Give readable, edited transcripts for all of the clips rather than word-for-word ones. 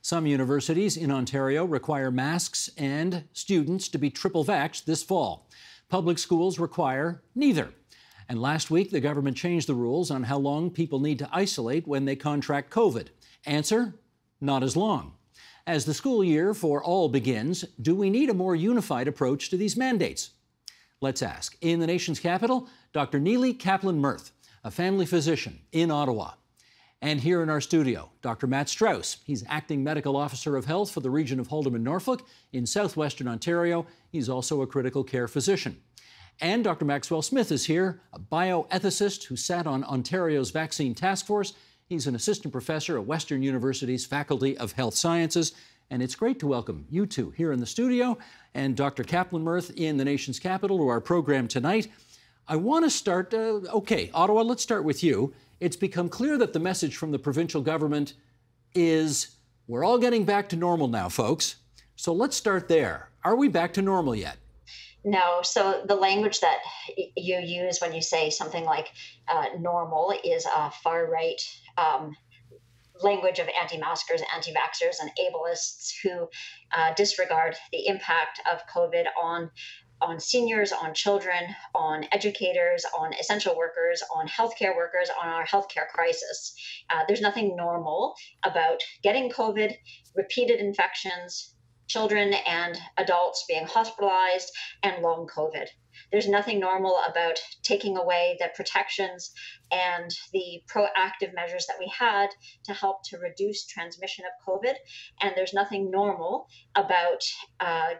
Some universities in Ontario require masks and students to be triple vaxxed this fall. Public schools require neither. And last week, the government changed the rules on how long people need to isolate when they contract COVID. Answer: not as long. As the school year for all begins, do we need a more unified approach to these mandates? Let's ask. In the nation's capital, Dr. Neely Kaplan-Myrth, a family physician in Ottawa. And here in our studio, Dr. Matt Strauss. He's acting medical officer of health for the region of Haldimand-Norfolk in southwestern Ontario. He's also a critical care physician. And Dr. Maxwell Smith is here, a bioethicist who sat on Ontario's vaccine task force. He's an assistant professor at Western University's Faculty of Health Sciences. And it's great to welcome you two here in the studio and Dr. Kaplan-Myrth in the nation's capital to our program tonight. I want to start, Ottawa, let's start with you. It's become clear that the message from the provincial government is we're all getting back to normal now, folks. So let's start there. Are we back to normal yet? No. So the language that you use when you say something like normal is a far-right language of anti-maskers, anti-vaxxers, and ableists who disregard the impact of COVID on seniors, on children, on educators, on essential workers, on healthcare workers, on our healthcare crisis. There's nothing normal about getting COVID, repeated infections, children and adults being hospitalized, and long COVID. There's nothing normal about taking away the protections and the proactive measures that we had to help to reduce transmission of COVID. And there's nothing normal about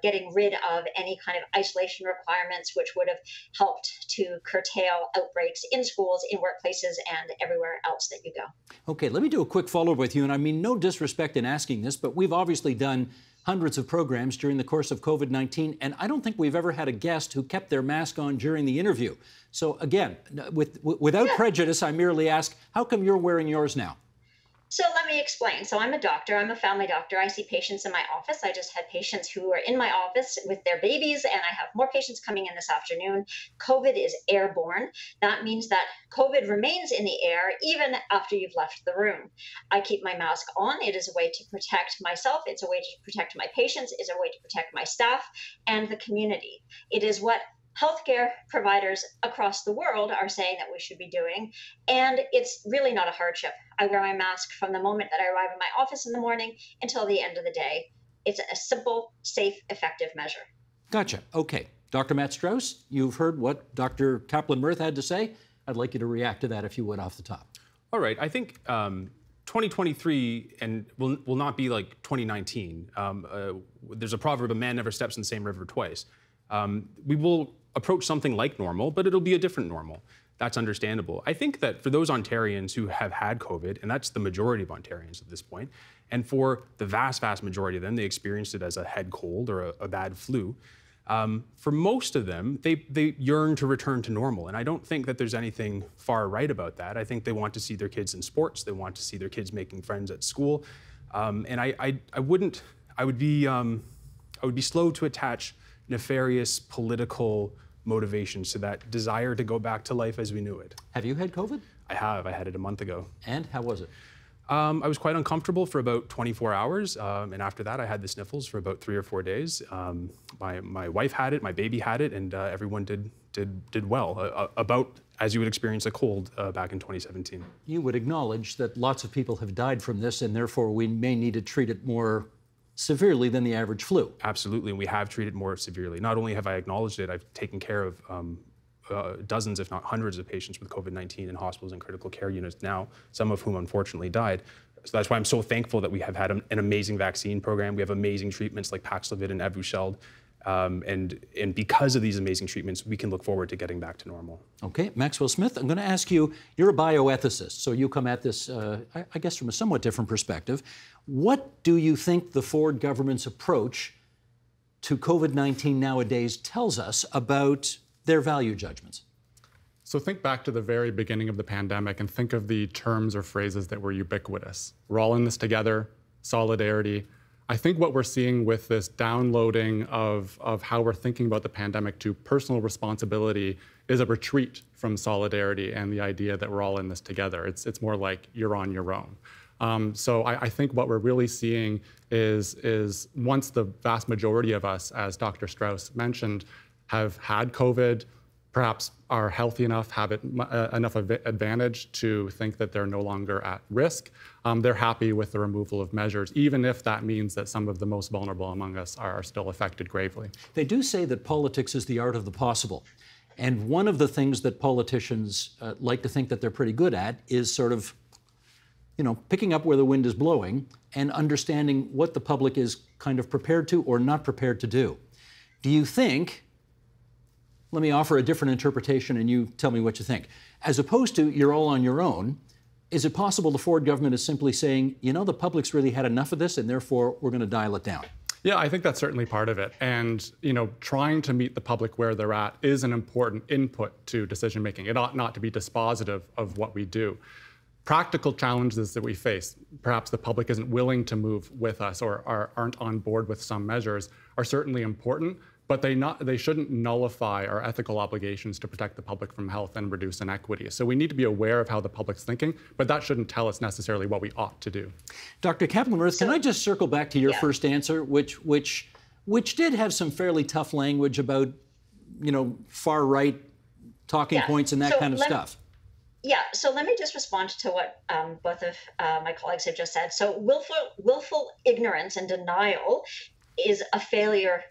getting rid of any kind of isolation requirements, which would have helped to curtail outbreaks in schools, in workplaces, and everywhere else that you go. Okay, let me do a quick follow-up with you. And I mean, no disrespect in asking this, but we've obviously done hundreds of programs during the course of COVID-19, and I don't think we've ever had a guest who kept their mask on during the interview. So again, without prejudice, I merely ask, how come you're wearing yours now? So let me explain. So I'm a doctor. I'm a family doctor. I see patients in my office. I just had patients who are in my office with their babies, and I have more patients coming in this afternoon. COVID is airborne. That means that COVID remains in the air even after you've left the room. I keep my mask on. It is a way to protect myself. It's a way to protect my patients. It's a way to protect my staff and the community. It is what healthcare providers across the world are saying that we should be doing, and it's really not a hardship. I wear my mask from the moment that I arrive in my office in the morning until the end of the day. It's a simple, safe, effective measure. Gotcha. Okay. Dr. Matt Strauss, you've heard what Dr. Kaplan-Myrth had to say. I'd like you to react to that if you would off the top. All right. I think 2023 and will not be like 2019. There's a proverb, a man never steps in the same river twice. We will approach something like normal, but it'll be a different normal. That's understandable. I think that for those Ontarians who have had COVID, and that's the majority of Ontarians at this point, and for the vast, vast majority of them, they experienced it as a head cold or a bad flu. For most of them, they yearn to return to normal. And I don't think that there's anything far right about that. I think they want to see their kids in sports. They want to see their kids making friends at school. And I would be slow to attach nefarious political motivations to that desire to go back to life as we knew it. Have you had COVID? I have. I had it a month ago. And how was it? I was quite uncomfortable for about 24 hours. And after that, I had the sniffles for about 3 or 4 days. My wife had it, my baby had it, and everyone did well, about as you would experience a cold back in 2017. You would acknowledge that lots of people have died from this, and therefore we may need to treat it more severely than the average flu. Absolutely, and we have treated more severely. Not only have I acknowledged it, I've taken care of dozens, if not hundreds, of patients with COVID-19 in hospitals and critical care units now, some of whom unfortunately died. So that's why I'm so thankful that we have had an amazing vaccine program. We have amazing treatments like Paxlovid and Evusheld. And because of these amazing treatments, we can look forward to getting back to normal. Okay, Maxwell Smith, I'm going to ask you, you're a bioethicist, so you come at this, I guess, from a somewhat different perspective. What do you think the Ford government's approach to COVID-19 nowadays tells us about their value judgments? So think back to the very beginning of the pandemic and think of the terms or phrases that were ubiquitous. We're all in this together, solidarity. I think what we're seeing with this downloading of how we're thinking about the pandemic to personal responsibility is a retreat from solidarity and the idea that we're all in this together. It's more like you're on your own. So I think what we're really seeing is once the vast majority of us, as Dr. Strauss mentioned, have had COVID, perhaps are healthy enough, have enough advantage to think that they're no longer at risk, they're happy with the removal of measures, even if that means that some of the most vulnerable among us are still affected gravely. They do say that politics is the art of the possible. And one of the things that politicians like to think that they're pretty good at is sort of, picking up where the wind is blowing and understanding what the public is kind of prepared to or not prepared to do. Do you think, let me offer a different interpretation and you tell me what you think, as opposed to you're all on your own, is it possible the Ford government is simply saying, the public's really had enough of this and therefore we're going to dial it down? Yeah, I think that's certainly part of it. And, trying to meet the public where they're at is an important input to decision making. It ought not to be dispositive of what we do. Practical challenges that we face, perhaps the public isn't willing to move with us or aren't on board with some measures, are certainly important, but they shouldn't nullify our ethical obligations to protect the public from health and reduce inequity. So we need to be aware of how the public's thinking, but that shouldn't tell us necessarily what we ought to do. Dr. Kaplan-Meier, can I just circle back to your first answer, which did have some fairly tough language about, far right talking points and that kind of stuff. Yeah, so let me just respond to what both of my colleagues have just said. So willful ignorance and denial is a failure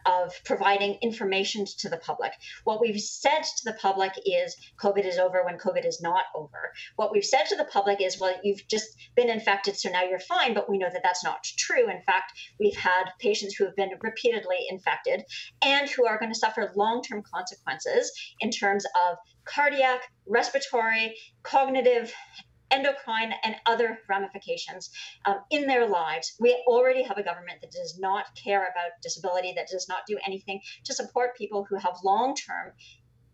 of providing information to the public. What we've said to the public is COVID is over when COVID is not over. What we've said to the public is, well, you've just been infected, so now you're fine, but we know that that's not true. In fact, we've had patients who have been repeatedly infected and who are going to suffer long-term consequences in terms of cardiac, respiratory, cognitive, endocrine, and other ramifications in their lives. We already have a government that does not care about disability, that does not do anything to support people who have long-term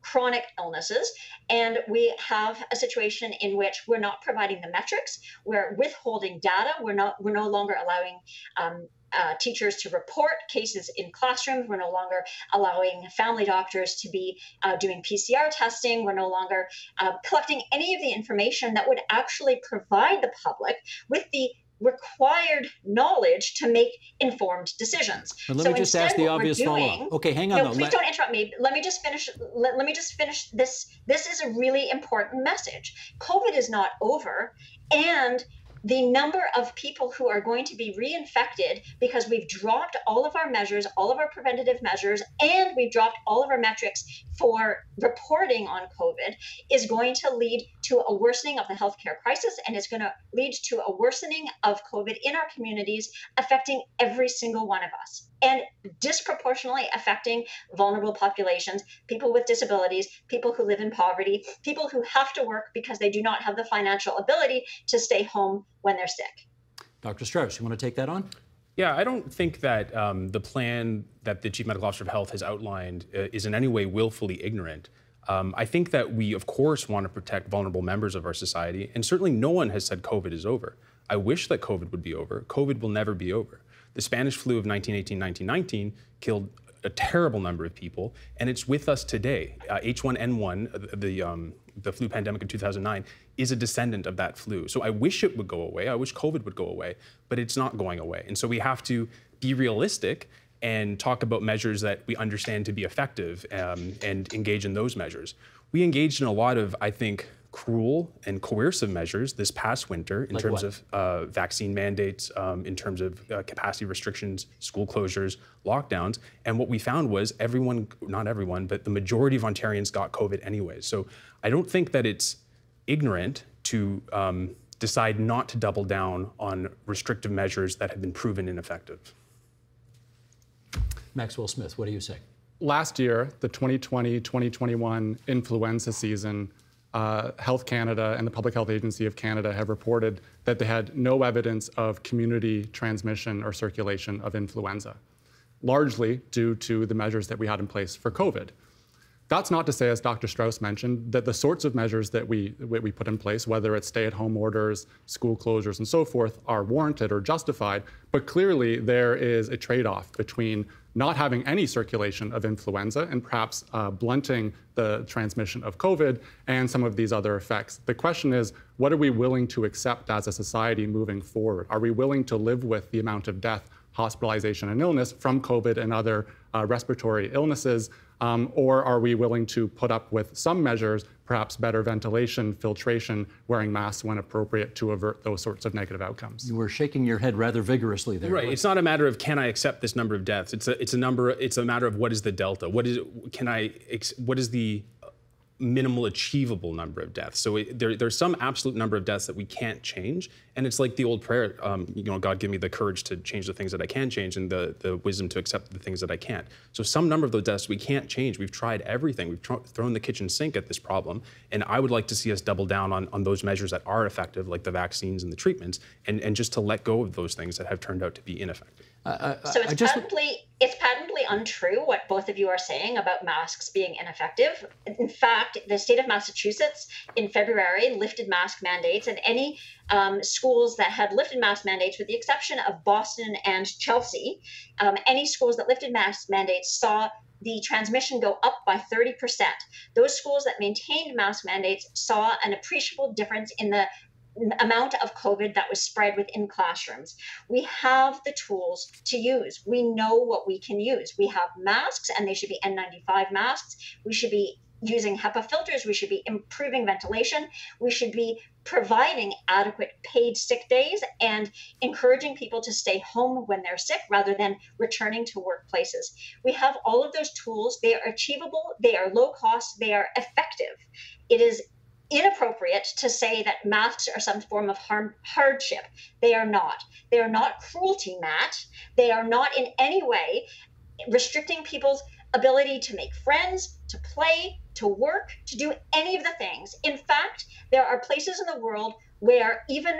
chronic illnesses. And we have a situation in which we're not providing the metrics, we're withholding data, we're no longer allowing teachers to report cases in classrooms. We're no longer allowing family doctors to be doing PCR testing. We're no longer collecting any of the information that would actually provide the public with the required knowledge to make informed decisions. But let me just ask the obvious follow-up. Okay, hang on. No, please don't interrupt me. Let me just finish. Let me just finish this. This is a really important message. COVID is not over, and the number of people who are going to be reinfected because we've dropped all of our measures, all of our preventative measures, and we've dropped all of our metrics for reporting on COVID is going to lead to a worsening of the healthcare crisis, and it's going to lead to a worsening of COVID in our communities, affecting every single one of us, and disproportionately affecting vulnerable populations, people with disabilities, people who live in poverty, people who have to work because they do not have the financial ability to stay home when they're sick. Dr. Strauss, you want to take that on? Yeah, I don't think that the plan that the Chief Medical Officer of Health has outlined is in any way willfully ignorant. I think that we, of course, want to protect vulnerable members of our society, and certainly no one has said COVID is over. I wish that COVID would be over. COVID will never be over. The Spanish flu of 1918-1919 killed a terrible number of people, and it's with us today. H1N1, the flu pandemic in 2009, is a descendant of that flu. So I wish it would go away. I wish COVID would go away, but it's not going away. And so we have to be realistic and talk about measures that we understand to be effective and engage in those measures. We engaged in a lot of, I think, cruel and coercive measures this past winter in terms of vaccine mandates, in terms of capacity restrictions, school closures, lockdowns. And what we found was everyone, not everyone, but the majority of Ontarians got COVID anyways. So I don't think that it's ignorant to decide not to double down on restrictive measures that have been proven ineffective. Maxwell Smith, what do you say? Last year, the 2020-2021 influenza season, Health Canada and the Public Health Agency of Canada have reported that they had no evidence of community transmission or circulation of influenza, largely due to the measures that we had in place for COVID. That's not to say, as Dr. Strauss mentioned, that the sorts of measures that we put in place, whether it's stay-at-home orders, school closures, and so forth, are warranted or justified. But clearly, there is a trade-off between not having any circulation of influenza and perhaps blunting the transmission of COVID and some of these other effects. The question is, what are we willing to accept as a society moving forward? Are we willing to live with the amount of death, hospitalization, and illness from COVID and other respiratory illnesses? Or are we willing to put up with some measures, perhaps better ventilation, filtration, wearing masks when appropriate to avert those sorts of negative outcomes? You were shaking your head rather vigorously there. Right. It's not a matter of can I accept this number of deaths. It's a matter of what is the delta. What is the minimal achievable number of deaths. So there's some absolute number of deaths that we can't change. And it's like the old prayer, God give me the courage to change the things that I can change and the wisdom to accept the things that I can't. So some number of those deaths we can't change. We've tried everything. We've thrown the kitchen sink at this problem. And I would like to see us double down on those measures that are effective, like the vaccines and the treatments, and just to let go of those things that have turned out to be ineffective. So it's patently untrue what both of you are saying about masks being ineffective. In fact, the state of Massachusetts in February lifted mask mandates, and any schools that had lifted mask mandates, with the exception of Boston and Chelsea, any schools that lifted mask mandates saw the transmission go up by 30%. Those schools that maintained mask mandates saw an appreciable difference in the amount of COVID that was spread within classrooms. We have the tools to use. We know what we can use. We have masks, and they should be N95 masks. We should be using HEPA filters. We should be improving ventilation. We should be providing adequate paid sick days and encouraging people to stay home when they're sick rather than returning to workplaces. We have all of those tools. They are achievable. They are low cost. They are effective. It is inappropriate to say that masks are some form of hardship. They are not. They are not cruelty, Matt. They are not in any way restricting people's ability to make friends, to play, to work, to do any of the things. In fact, there are places in the world where even,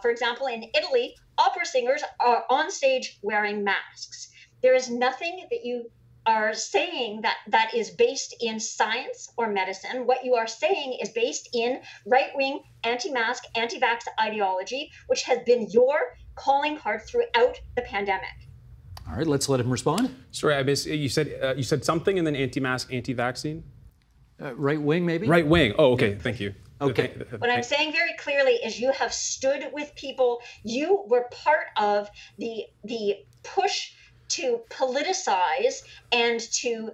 for example, in Italy, opera singers are on stage wearing masks. There is nothing that you are saying that is based in science or medicine. What you are saying is based in right-wing, anti-mask, anti-vax ideology, which has been your calling card throughout the pandemic. All right, let's let him respond. Sorry, I missed. You said something and then anti-mask, anti-vaccine? Right-wing, maybe? Right-wing. Oh, okay. Thank you. Okay. What I'm saying very clearly is you have stood with people. You were part of the push to politicize and to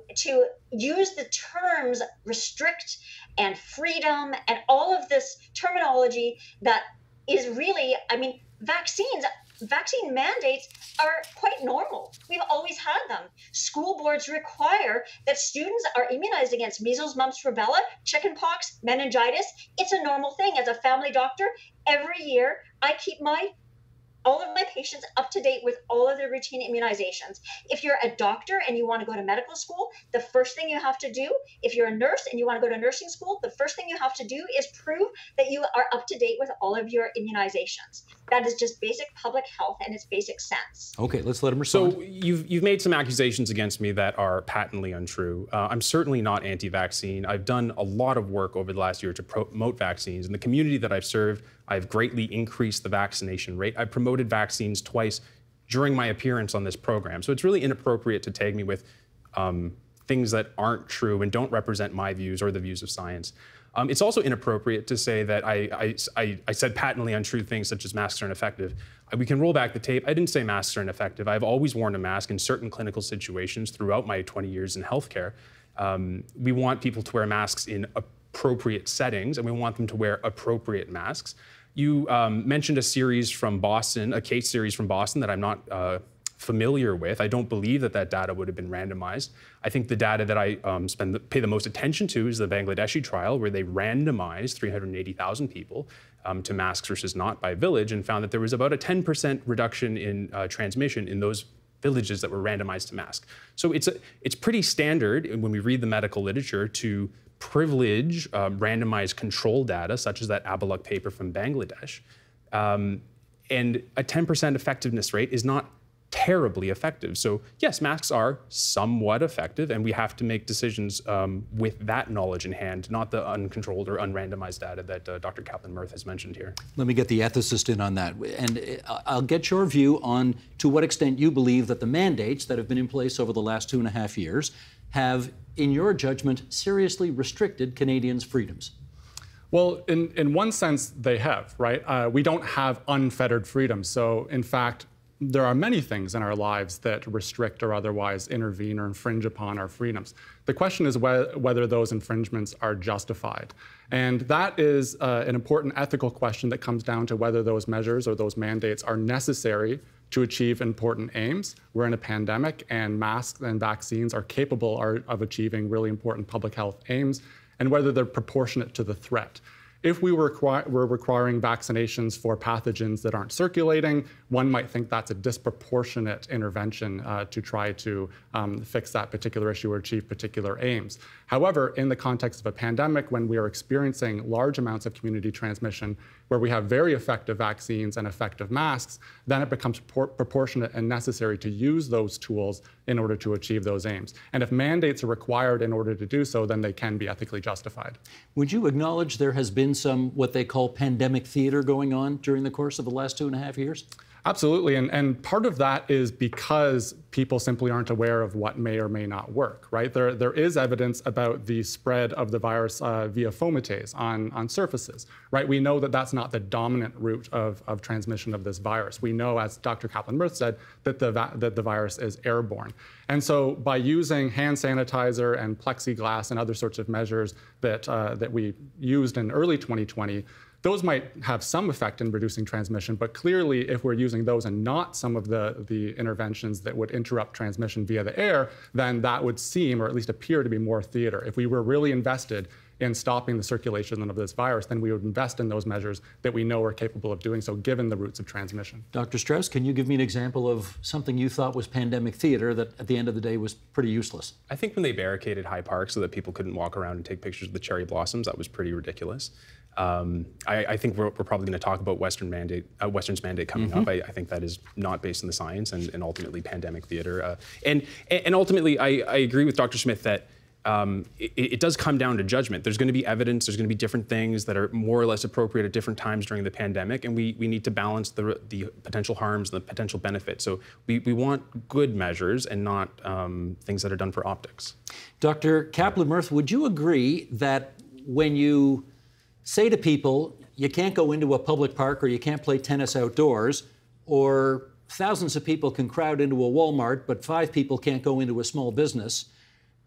use the terms restrict and freedom and all of this terminology that is really, vaccine mandates are quite normal. We've always had them. School boards require that students are immunized against measles, mumps, rubella, chickenpox, meningitis. It's a normal thing. As a family doctor, every year I keep all of my patients up to date with all of their routine immunizations. If you're a doctor and you want to go to medical school, the first thing you have to do, if you're a nurse and you want to go to nursing school, the first thing you have to do is prove that you are up to date with all of your immunizations. That is just basic public health and its basic sense. Okay, let's let him respond. So you've made some accusations against me that are patently untrue. I'm certainly not anti-vaccine. I've done a lot of work over the last year to promote vaccines. In the community that I've served, I've greatly increased the vaccination rate. I promoted vaccines twice during my appearance on this program. So it's really inappropriate to tag me with things that aren't true and don't represent my views or the views of science. It's also inappropriate to say that I said patently untrue things such as masks are ineffective. We can roll back the tape. I didn't say masks are ineffective. I've always worn a mask in certain clinical situations throughout my 20 years in healthcare. We want people to wear masks in appropriate settings, and we want them to wear appropriate masks. You mentioned a series from Boston, a case series from Boston that I'm not familiar with. I don't believe that data would have been randomized. I think the data that I pay the most attention to is the Bangladeshi trial, where they randomized 380,000 people to masks versus not by village, and found that there was about a 10% reduction in transmission in those villages that were randomized to mask. So it's pretty standard when we read the medical literature to privilege randomized control data, such as that Abaluk paper from Bangladesh. And a 10% effectiveness rate is not terribly effective. So yes, masks are somewhat effective, and we have to make decisions with that knowledge in hand, not the uncontrolled or unrandomized data that Dr. Kaplan-Myrth has mentioned here. Let me get the ethicist in on that. And I'll get your view on to what extent you believe that the mandates that have been in place over the last 2.5 years have, in your judgment, seriously restricted Canadians' freedoms. Well, in one sense, they have, right? We don't have unfettered freedom. So, in fact, there are many things in our lives that restrict or otherwise intervene or infringe upon our freedoms. The question is whether those infringements are justified. And that is an important ethical question that comes down to whether those measures or those mandates are necessary to achieve important aims. We're in a pandemic, and masks and vaccines are capable of achieving really important public health aims, and whether they're proportionate to the threat. If we were requiring vaccinations for pathogens that aren't circulating, one might think that's a disproportionate intervention to try to fix that particular issue or achieve particular aims. However, in the context of a pandemic, when we are experiencing large amounts of community transmission, where we have very effective vaccines and effective masks, then it becomes proportionate and necessary to use those tools in order to achieve those aims. And if mandates are required in order to do so, then they can be ethically justified. Would you acknowledge there has been some what they call pandemic theater going on during the course of the last 2.5 years? Absolutely, and part of that is because people simply aren't aware of what may or may not work, right? There is evidence about the spread of the virus via fomitase on surfaces, right? We know that that's not the dominant route of transmission of this virus. We know, as Dr. Kaplan-Myrth said, that the virus is airborne. And so by using hand sanitizer and plexiglass and other sorts of measures that we used in early 2020, those might have some effect in reducing transmission, but clearly if we're using those and not some of the interventions that would interrupt transmission via the air, then that would seem, or at least appear, to be more theater. If we were really invested in stopping the circulation of this virus, then we would invest in those measures that we know are capable of doing so, given the routes of transmission. Dr. Strauss, can you give me an example of something you thought was pandemic theater that at the end of the day was pretty useless? I think when they barricaded High Park so that people couldn't walk around and take pictures of the cherry blossoms, that was pretty ridiculous. I think we're probably going to talk about Western's mandate coming up. I think that is not based in the science and ultimately pandemic theater. And ultimately, I agree with Dr. Smith that it does come down to judgment. There's going to be evidence. There's going to be different things that are more or less appropriate at different times during the pandemic, and we need to balance the potential harms and the potential benefits. So we want good measures and not things that are done for optics. Dr. Kaplan-Myrth, would you agree that when you say to people, you can't go into a public park or you can't play tennis outdoors, or thousands of people can crowd into a Walmart, but 5 people can't go into a small business,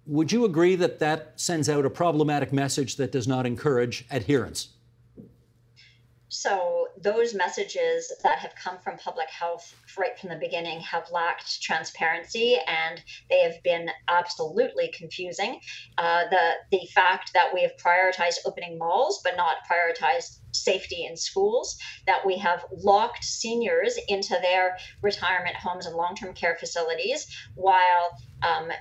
would you agree that that sends out a problematic message that does not encourage adherence? So those messages that have come from public health right from the beginning have lacked transparency, and they have been absolutely confusing. The fact that we have prioritized opening malls but not prioritized safety in schools, that we have locked seniors into their retirement homes and long-term care facilities while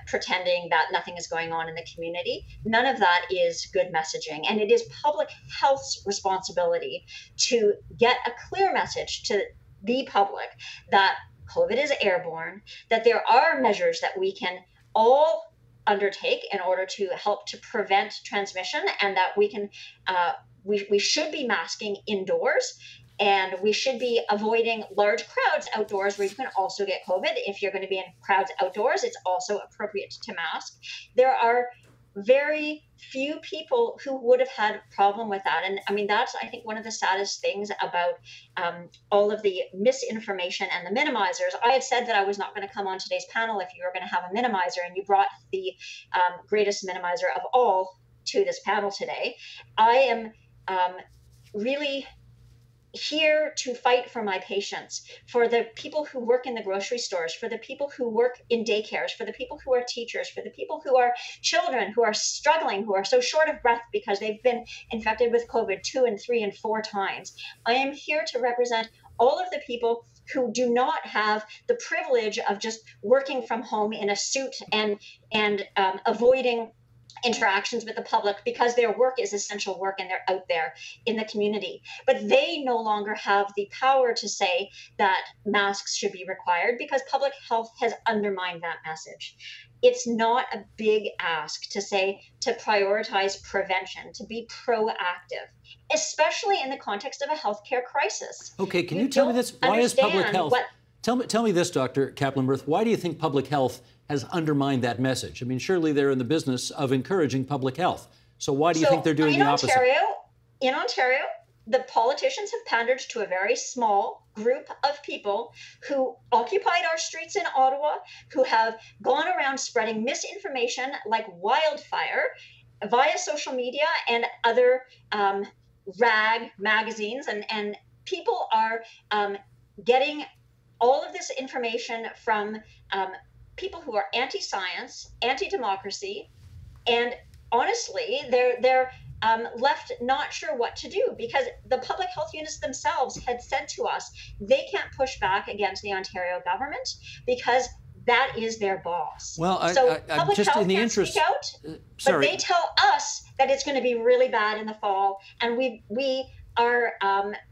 pretending that nothing is going on in the community. None of that is good messaging. And it is public health's responsibility to get a clear message to the public that COVID is airborne, that there are measures that we can all undertake in order to help to prevent transmission, and that we can we should be masking indoors, and we should be avoiding large crowds outdoors where you can also get COVID. If you're going to be in crowds outdoors, it's also appropriate to mask. There are very few people who would have had a problem with that. And I mean, that's, I think, one of the saddest things about all of the misinformation and the minimizers. I had said that I was not going to come on today's panel if you were going to have a minimizer, and you brought the greatest minimizer of all to this panel today. I am really here to fight for my patients, for the people who work in the grocery stores, for the people who work in daycares, for the people who are teachers, for the people who are children who are struggling, who are so short of breath because they've been infected with COVID 2 and 3 and 4 times. I am here to represent all of the people who do not have the privilege of just working from home in a suit and avoiding interactions with the public because their work is essential work and they're out there in the community. But they no longer have the power to say that masks should be required because public health has undermined that message. It's not a big ask to say to prioritize prevention, to be proactive, especially in the context of a healthcare crisis. Okay, can you tell me this? Why is public health? Tell me this, Dr. Kaplan-Murth. Why do you think public health has undermined that message? I mean, surely they're in the business of encouraging public health. So why do you think they're doing the opposite? In Ontario, the politicians have pandered to a very small group of people who occupied our streets in Ottawa, who have gone around spreading misinformation like wildfire via social media and other rag magazines. And people are getting all of this information from people who are anti-science, anti-democracy, and honestly, they're left not sure what to do because the public health units themselves had said to us they can't push back against the Ontario government because that is their boss. Well, public just health in the can't interest, speak out, but they tell us that it's going to be really bad in the fall, and we are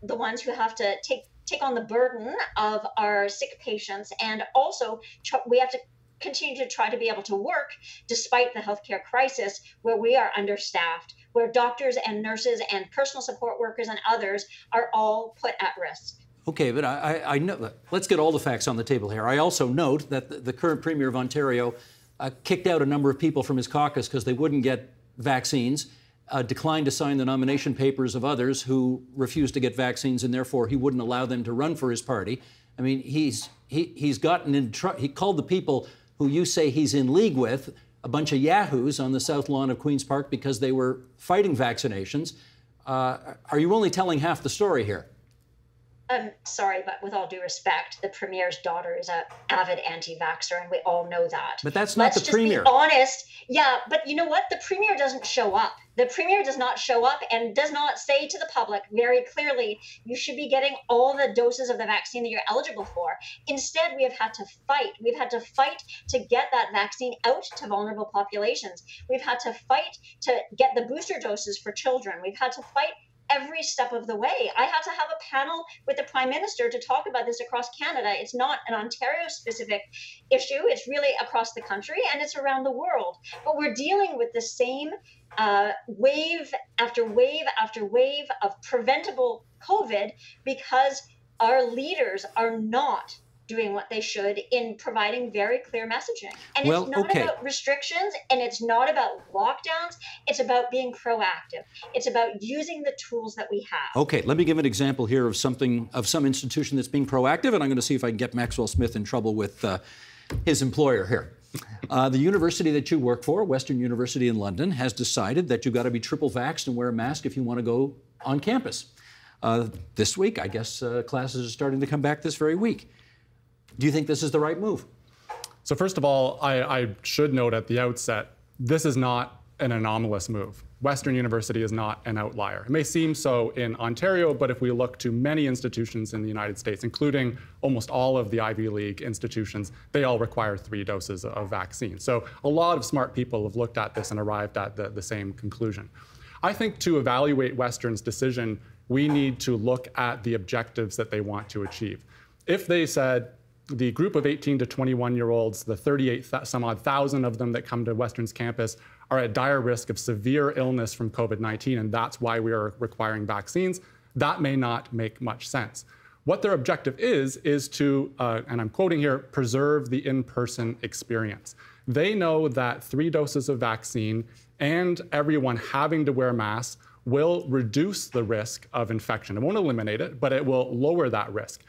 the ones who have to take on the burden of our sick patients, and also we have to continue to try to be able to work despite the healthcare crisis where we are understaffed, where doctors and nurses and personal support workers and others are all put at risk. Okay, but I know. Let's get all the facts on the table here. I also note that the current Premier of Ontario kicked out a number of people from his caucus because they wouldn't get vaccines, declined to sign the nomination papers of others who refused to get vaccines, and therefore he wouldn't allow them to run for his party. I mean, he's gotten in trouble. He called the people who you say he's in league with a bunch of yahoos on the south lawn of Queen's Park because they were fighting vaccinations. Are you only telling half the story here? I'm sorry, but with all due respect, the Premier's daughter is an avid anti-vaxxer, and we all know that. But that's not the Premier. Let's just be honest. Yeah, but you know what? The Premier doesn't show up. The Premier does not show up and does not say to the public very clearly, you should be getting all the doses of the vaccine that you're eligible for. Instead, we have had to fight. We've had to fight to get that vaccine out to vulnerable populations. We've had to fight to get the booster doses for children. We've had to fight every step of the way. I had to have a panel with the Prime Minister to talk about this across Canada. It's not an Ontario-specific issue. It's really across the country, and it's around the world. But we're dealing with the same wave after wave after wave of preventable COVID because our leaders are not doing what they should in providing very clear messaging. And it's not about restrictions, and it's not about lockdowns. It's about being proactive. It's about using the tools that we have. Okay, let me give an example here of some institution that's being proactive, and I'm going to see if I can get Maxwell Smith in trouble with his employer here. The university that you work for, Western University in London, has decided that you've got to be triple vaxxed and wear a mask if you want to go on campus. This week, I guess classes are starting to come back this very week. Do you think this is the right move? So first of all, I should note at the outset, this is not an anomalous move. Western University is not an outlier. It may seem so in Ontario, but if we look to many institutions in the United States, including almost all of the Ivy League institutions, they all require 3 doses of vaccine. So a lot of smart people have looked at this and arrived at the same conclusion. I think to evaluate Western's decision, we need to look at the objectives that they want to achieve. If they said, the group of 18 to 21-year-olds, the 38 some odd thousand of them that come to Western's campus, are at dire risk of severe illness from COVID-19, and that's why we are requiring vaccines, that may not make much sense. What their objective is to, and I'm quoting here, preserve the in-person experience. They know that 3 doses of vaccine and everyone having to wear masks will reduce the risk of infection. It won't eliminate it, but it will lower that risk.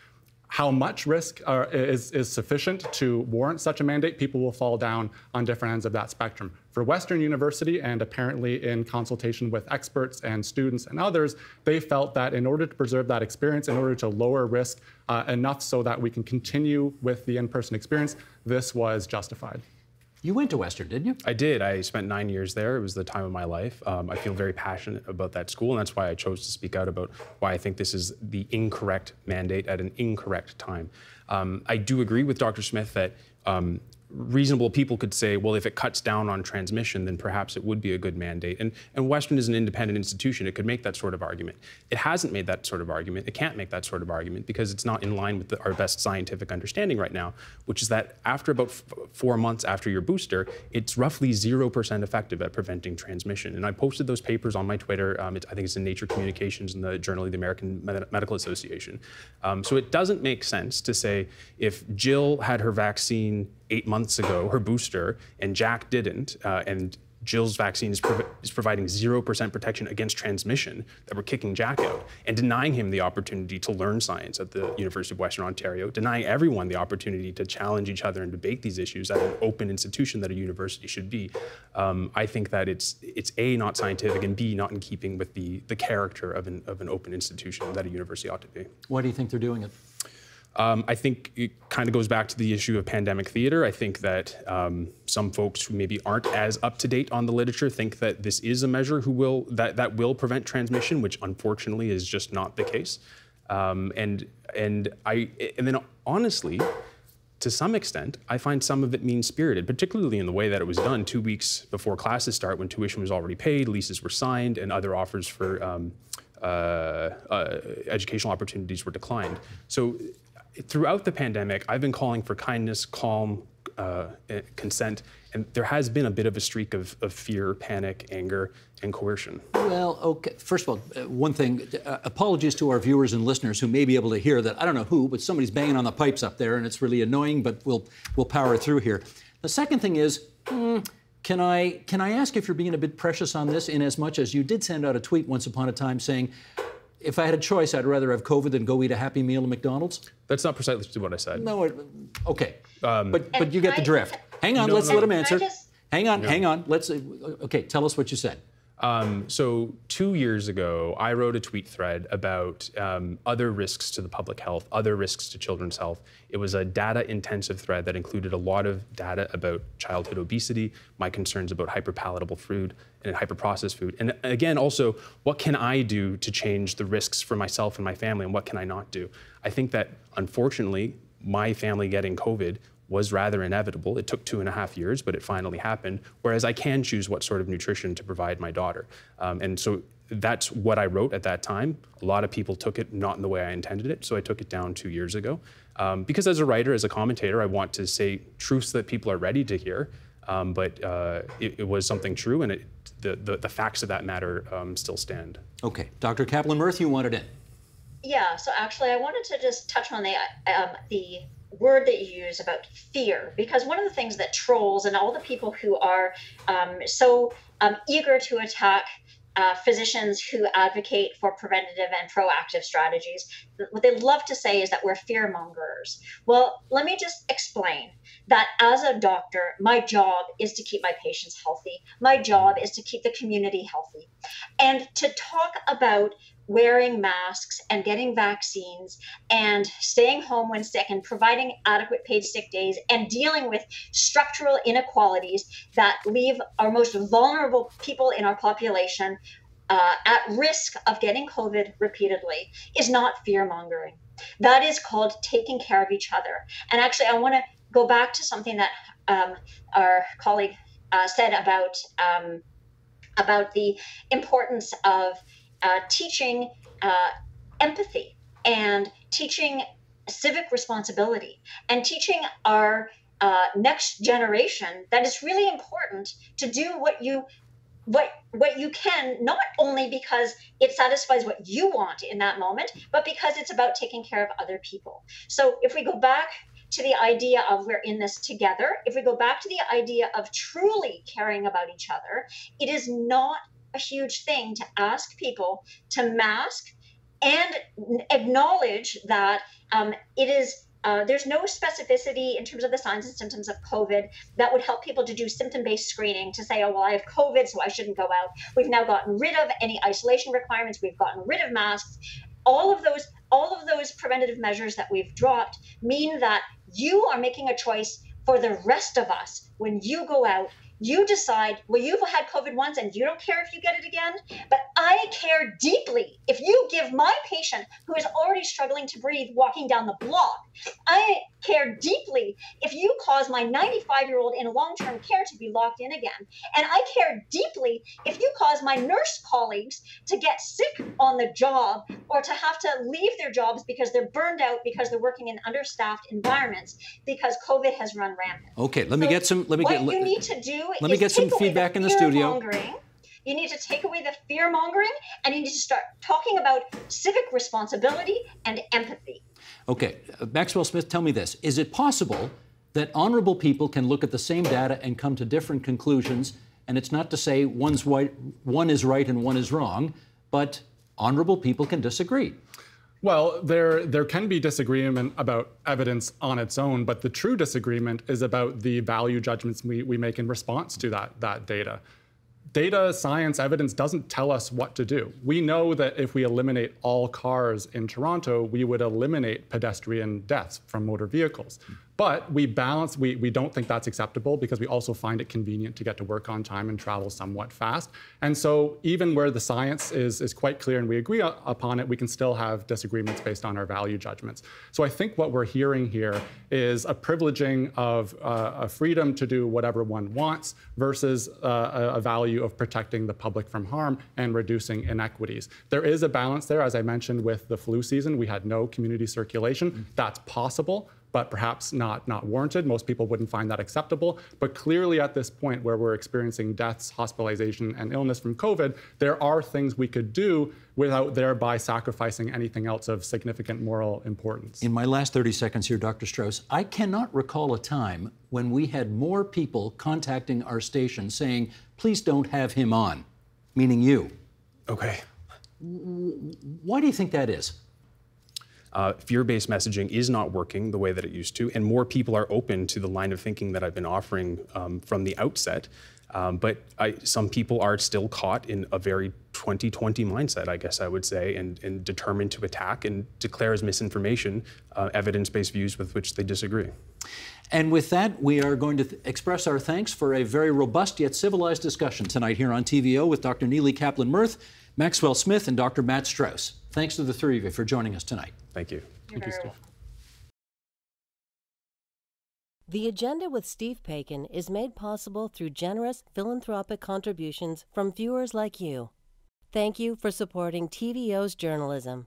How much risk is sufficient to warrant such a mandate? People will fall down on different ends of that spectrum. For Western University, and apparently in consultation with experts and students and others, they felt that in order to preserve that experience, in order to lower risk enough so that we can continue with the in-person experience, this was justified. You went to Western, didn't you? I did. I spent 9 years there. It was the time of my life. I feel very passionate about that school, and that's why I chose to speak out about why I think this is the incorrect mandate at an incorrect time. I do agree with Dr. Smith that reasonable people could say, well, if it cuts down on transmission, then perhaps it would be a good mandate. And Western is an independent institution. It could make that sort of argument. It hasn't made that sort of argument. It can't make that sort of argument because it's not in line with our best scientific understanding right now, which is that after about 4 months after your booster, it's roughly 0% effective at preventing transmission. And I posted those papers on my Twitter. I think it's in Nature Communications and the Journal of the American Medical Association. So it doesn't make sense to say if Jill had her vaccine 8 months ago, her booster, and Jack didn't, and Jill's vaccine is providing 0% protection against transmission, that we're kicking Jack out and denying him the opportunity to learn science at the University of Western Ontario, denying everyone the opportunity to challenge each other and debate these issues at an open institution that a university should be. I think that it's A, not scientific, and B, not in keeping with the character of an open institution that a university ought to be. Why do you think they're doing it? I think it kind of goes back to the issue of pandemic theater. I think that some folks who maybe aren't as up to date on the literature think that this is a measure that will prevent transmission, which unfortunately is just not the case. And then honestly, to some extent, I find some of it mean-spirited, particularly in the way that it was done 2 weeks before classes start, when tuition was already paid, leases were signed, and other offers for educational opportunities were declined. So throughout the pandemic, I've been calling for kindness, calm, consent, and there has been a bit of a streak of fear, panic, anger, and coercion. Well, okay. First of all, one thing, apologies to our viewers and listeners who may be able to hear that, I don't know who, but somebody's banging on the pipes up there, and it's really annoying, but we'll power through here. The second thing is, can I ask if you're being a bit precious on this, in as much as you did send out a tweet once upon a time saying, if I had a choice, I'd rather have COVID than go eat a Happy Meal at McDonald's? That's not precisely what I said. No, okay. But you get the drift. Hang on, let's let him answer. Hang on. Okay, tell us what you said. So 2 years ago, I wrote a tweet thread about other risks to the public health, other risks to children's health. It was a data-intensive thread that included a lot of data about childhood obesity, my concerns about hyperpalatable food and hyperprocessed food. And again, also, what can I do to change the risks for myself and my family, and what can I not do? I think that, unfortunately, my family getting COVID was rather inevitable. It took 2.5 years, but it finally happened, whereas I can choose what sort of nutrition to provide my daughter. And so that's what I wrote at that time. A lot of people took it not in the way I intended it, so I took it down 2 years ago. Because as a writer, as a commentator, I want to say truths that people are ready to hear, but it was something true, and the facts of that matter still stand. Okay, Dr. Kaplan-Murth, you wanted in. Yeah, so actually I wanted to just touch on the word that you use about fear, because one of the things that trolls and all the people who are so eager to attack physicians who advocate for preventative and proactive strategies, what they love to say is that we're fear mongers. Well, let me just explain that as a doctor, my job is to keep my patients healthy. My job is to keep the community healthy. And to talk about wearing masks and getting vaccines and staying home when sick and providing adequate paid sick days and dealing with structural inequalities that leave our most vulnerable people in our population at risk of getting COVID repeatedly is not fear-mongering. That is called taking care of each other. And actually, I want to go back to something that our colleague said about the importance of teaching empathy and teaching civic responsibility and teaching our next generation that it's really important to do what you can, not only because it satisfies what you want in that moment, but because it's about taking care of other people. So if we go back to the idea of we're in this together, if we go back to the idea of truly caring about each other, it is not a huge thing to ask people to mask and acknowledge that it is there's no specificity in terms of the signs and symptoms of COVID that would help people to do symptom-based screening to say, oh, well, I have COVID, so I shouldn't go out. We've now gotten rid of any isolation requirements. We've gotten rid of masks. All of those preventative measures that we've dropped mean that you are making a choice for the rest of us. When you go out, You decide, well, you've had COVID once and you don't care if you get it again, but I care deeply. If you give my patient who is already struggling to breathe walking down the block, I care deeply if you cause my 95-year-old in long-term care to be locked in again. And I care deeply if you cause my nurse colleagues to get sick on the job or to have to leave their jobs because they're burned out because they're working in understaffed environments because COVID has run rampant. Okay, let me get some feedback in the studio. You need to take away the fear mongering, and you need to start talking about civic responsibility and empathy. Okay, Maxwell Smith, tell me this. Is it possible that honorable people can look at the same data and come to different conclusions? And it's not to say one is right and one is wrong, but honorable people can disagree. Well, there can be disagreement about evidence on its own, but the true disagreement is about the value judgments we make in response to that data. Data, science, evidence doesn't tell us what to do. We know that if we eliminate all cars in Toronto, we would eliminate pedestrian deaths from motor vehicles. But we don't think that's acceptable because we also find it convenient to get to work on time and travel somewhat fast. And so even where the science is quite clear and we agree upon it, we can still have disagreements based on our value judgments. So I think what we're hearing here is a privileging of a freedom to do whatever one wants versus a value of protecting the public from harm and reducing inequities. There is a balance there. As I mentioned with the flu season, we had no community circulation. That's possible, but perhaps not warranted. Most people wouldn't find that acceptable. But clearly at this point where we're experiencing deaths, hospitalization, and illness from COVID, there are things we could do without thereby sacrificing anything else of significant moral importance. In my last 30 seconds here, Dr. Strauss, I cannot recall a time when we had more people contacting our station saying, please don't have him on, meaning you. Okay. Why do you think that is? Fear-based messaging is not working the way that it used to, and more people are open to the line of thinking that I've been offering from the outset. But some people are still caught in a very 2020 mindset, I guess I would say, and determined to attack and declare as misinformation evidence-based views with which they disagree. And with that, we are going to express our thanks for a very robust yet civilized discussion tonight here on TVO with Dr. Neely Kaplan-Myrth, Maxwell Smith, and Dr. Matt Strauss. Thanks to the three of you for joining us tonight. Thank you. Thank you, Steve. The Agenda with Steve Paikin is made possible through generous philanthropic contributions from viewers like you. Thank you for supporting TVO's journalism.